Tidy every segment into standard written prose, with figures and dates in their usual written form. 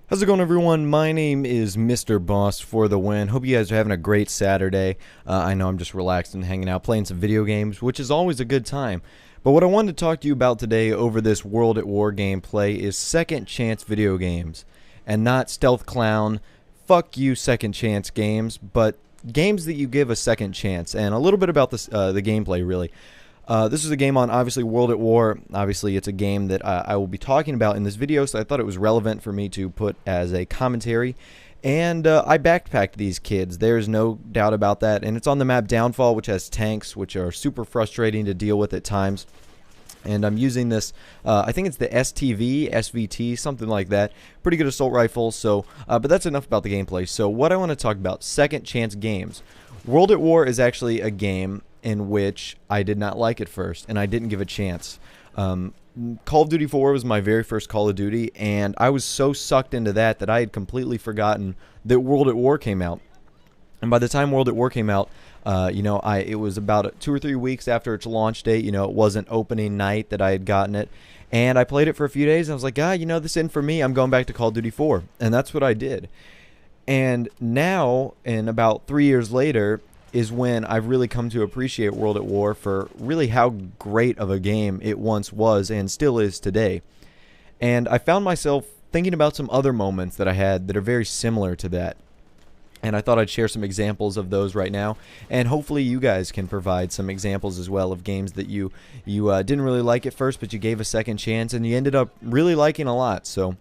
How's it going, everyone? My name is Mr. Boss for the win. Hope you guys are having a great Saturday. I know I'm just relaxed and hanging out playing some video games, which is always a good time. But what I wanted to talk to you about today over this World at War gameplay is second chance video games. And not Stealth Clown, fuck you second chance games, but games that you give a second chance. And a little bit about this, the gameplay, really. This is a game on, obviously, World at War. Obviously, it's a game that I will be talking about in this video, so I thought it was relevant for me to put as a commentary. And I backpacked these kids. There's no doubt about that. And it's on the map Downfall, which has tanks, which are super frustrating to deal with at times. And I'm using this, I think it's the STV, SVT, something like that. Pretty good assault rifle, so, but that's enough about the gameplay. So what I want to talk about, second chance games. World at War is actually a game in which I did not like at first, and I didn't give a chance. Call of Duty 4 was my very first Call of Duty, and I was so sucked into that I had completely forgotten that World at War came out. And by the time World at War came out, it was about 2 or 3 weeks after its launch date. It wasn't opening night that I had gotten it. And I played it for a few days, and I was like, this isn't for me. I'm going back to Call of Duty 4. And that's what I did. And now, and about 3 years later, is when I've really come to appreciate World at War for really how great of a game it once was and still is today. And I found myself thinking about some other moments that I had that are very similar to that. And I thought I'd share some examples of those right now, and hopefully you guys can provide some examples as well of games that you didn't really like at first, but you gave a second chance and you ended up really liking a lot. So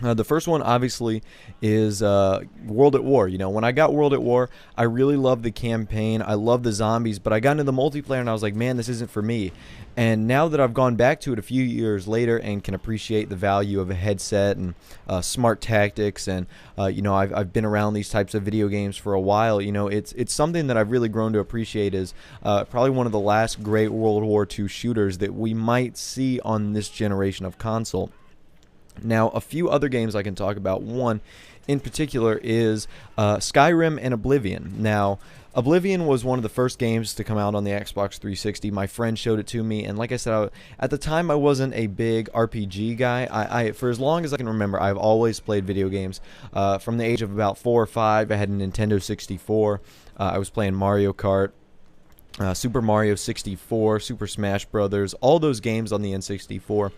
the first one, obviously, is World at War. When I got World at War, I really loved the campaign. I loved the zombies, but I got into the multiplayer, and I was like, man, this isn't for me. And now that I've gone back to it a few years later and can appreciate the value of a headset and smart tactics, and I've been around these types of video games for a while. It's something that I've really grown to appreciate. Is probably one of the last great World War II shooters that we might see on this generation of console. Now, a few other games I can talk about. One in particular is Skyrim and Oblivion. Now, Oblivion was one of the first games to come out on the Xbox 360. My friend showed it to me, and like I said, at the time I wasn't a big RPG guy. I for as long as I can remember, I've always played video games. From the age of about 4 or 5, I had a Nintendo 64. I was playing Mario Kart, Super Mario 64, Super Smash Brothers, all those games on the N64.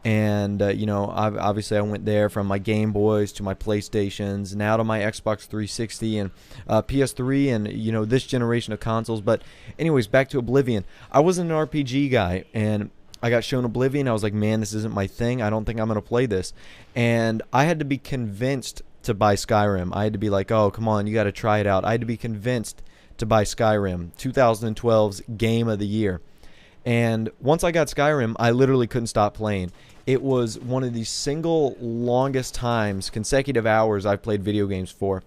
And, obviously I went there from my Game Boys to my PlayStations, now to my Xbox 360 and PS3 and, this generation of consoles. But anyways, back to Oblivion. I wasn't an RPG guy, and I got shown Oblivion. I was like, man, this isn't my thing. I don't think I'm going to play this. And I had to be convinced to buy Skyrim. I had to be like, oh, come on, you got to try it out. I had to be convinced to buy Skyrim, 2012's Game of the Year. And once I got Skyrim, I literally couldn't stop playing. It was one of the single longest times, consecutive hours I've played video games for.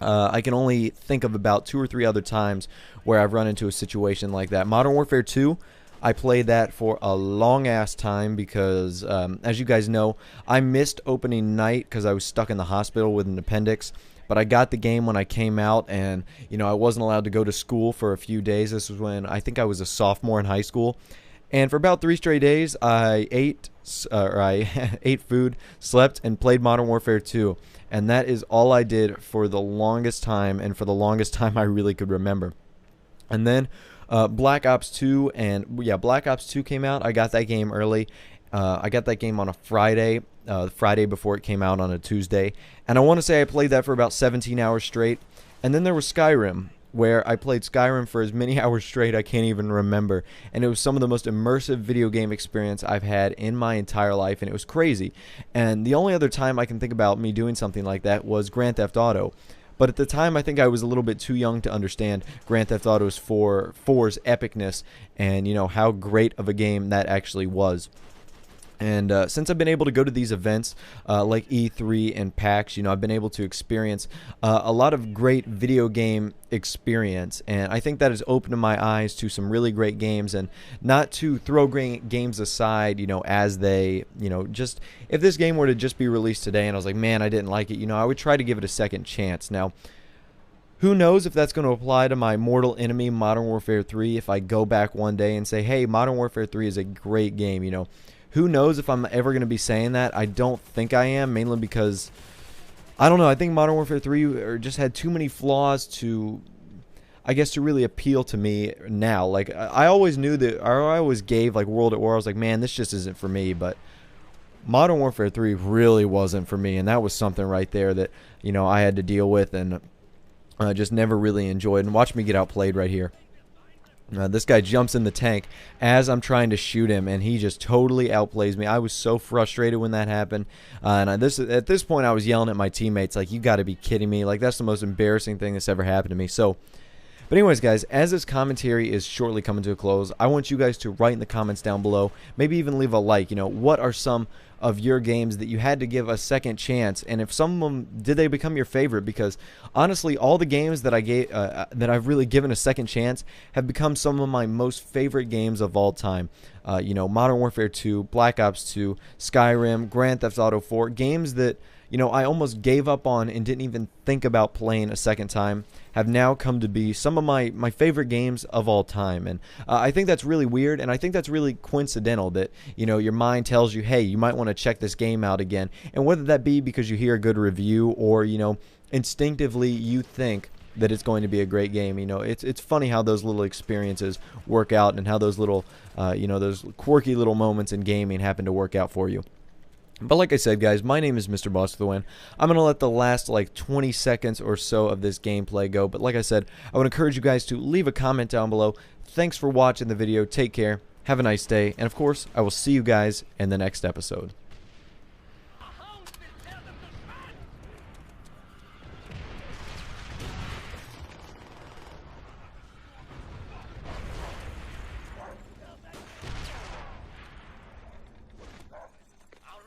I can only think of about 2 or 3 other times where I've run into a situation like that. Modern Warfare 2, I played that for a long-ass time because, as you guys know, I missed opening night because I was stuck in the hospital with an appendix. But I got the game when I came out, and, I wasn't allowed to go to school for a few days. This was when I think I was a sophomore in high school. And for about 3 straight days, I ate food, slept, and played Modern Warfare 2. And that is all I did for the longest time, and for the longest time I really could remember. And then Black Ops 2, Black Ops 2 came out. I got that game early. I got that game on a Friday, the Friday before it came out on a Tuesday. And I want to say I played that for about 17 hours straight. And then there was Skyrim, where I played Skyrim for as many hours straight I can't even remember. And it was some of the most immersive video game experience I've had in my entire life, and it was crazy. And the only other time I can think about me doing something like that was Grand Theft Auto. But at the time, I think I was a little bit too young to understand Grand Theft Auto's 4's epicness and, how great of a game that actually was. And since I've been able to go to these events like E3 and PAX, I've been able to experience a lot of great video game experience. And I think that has opened my eyes to some really great games, and not to throw games aside, as they, just if this game were to just be released today and I was like, man, I didn't like it, I would try to give it a second chance. Now, who knows if that's going to apply to my mortal enemy, Modern Warfare 3, if I go back one day and say, hey, Modern Warfare 3 is a great game, Who knows if I'm ever going to be saying that? I don't think I am, mainly because, I don't know, I think Modern Warfare 3 just had too many flaws to, I guess, to really appeal to me now. Like, I always knew that, I always gave, like, World at War, I was like, man, this just isn't for me, but Modern Warfare 3 really wasn't for me, and that was something right there that, you know, I had to deal with and just never really enjoyed. And watch me get outplayed right here. This guy jumps in the tank as I'm trying to shoot him, and he just totally outplays me. I was so frustrated when that happened. At this point, I was yelling at my teammates, like, you got to be kidding me. Like, that's the most embarrassing thing that's ever happened to me. So, but anyways, guys, as this commentary is shortly coming to a close, I want you guys to write in the comments down below, maybe even leave a like, you know, what are some of your games that you had to give a second chance, and if some of them, did they become your favorite? Because honestly, all the games that I've really given a second chance have become some of my most favorite games of all time. You know, Modern Warfare 2, Black Ops 2, Skyrim, Grand Theft Auto 4, games that, you know, I almost gave up on and didn't even think about playing a second time, have now come to be some of my favorite games of all time. And I think that's really weird, and I think that's really coincidental that, you know, your mind tells you, hey, you might want to check this game out again. And whether that be because you hear a good review or, you know, instinctively you think that it's going to be a great game. You know, it's funny how those little experiences work out, and how those little, you know, those quirky little moments in gaming happen to work out for you. But like I said, guys, my name is Mr. Boss for the win. I'm going to let the last like 20 seconds or so of this gameplay go. But like I said, I would encourage you guys to leave a comment down below. Thanks for watching the video. Take care. Have a nice day. And of course, I will see you guys in the next episode.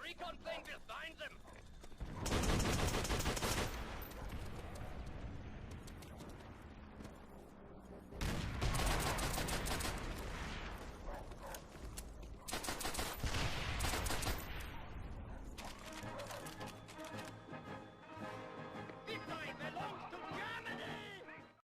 Recon plane will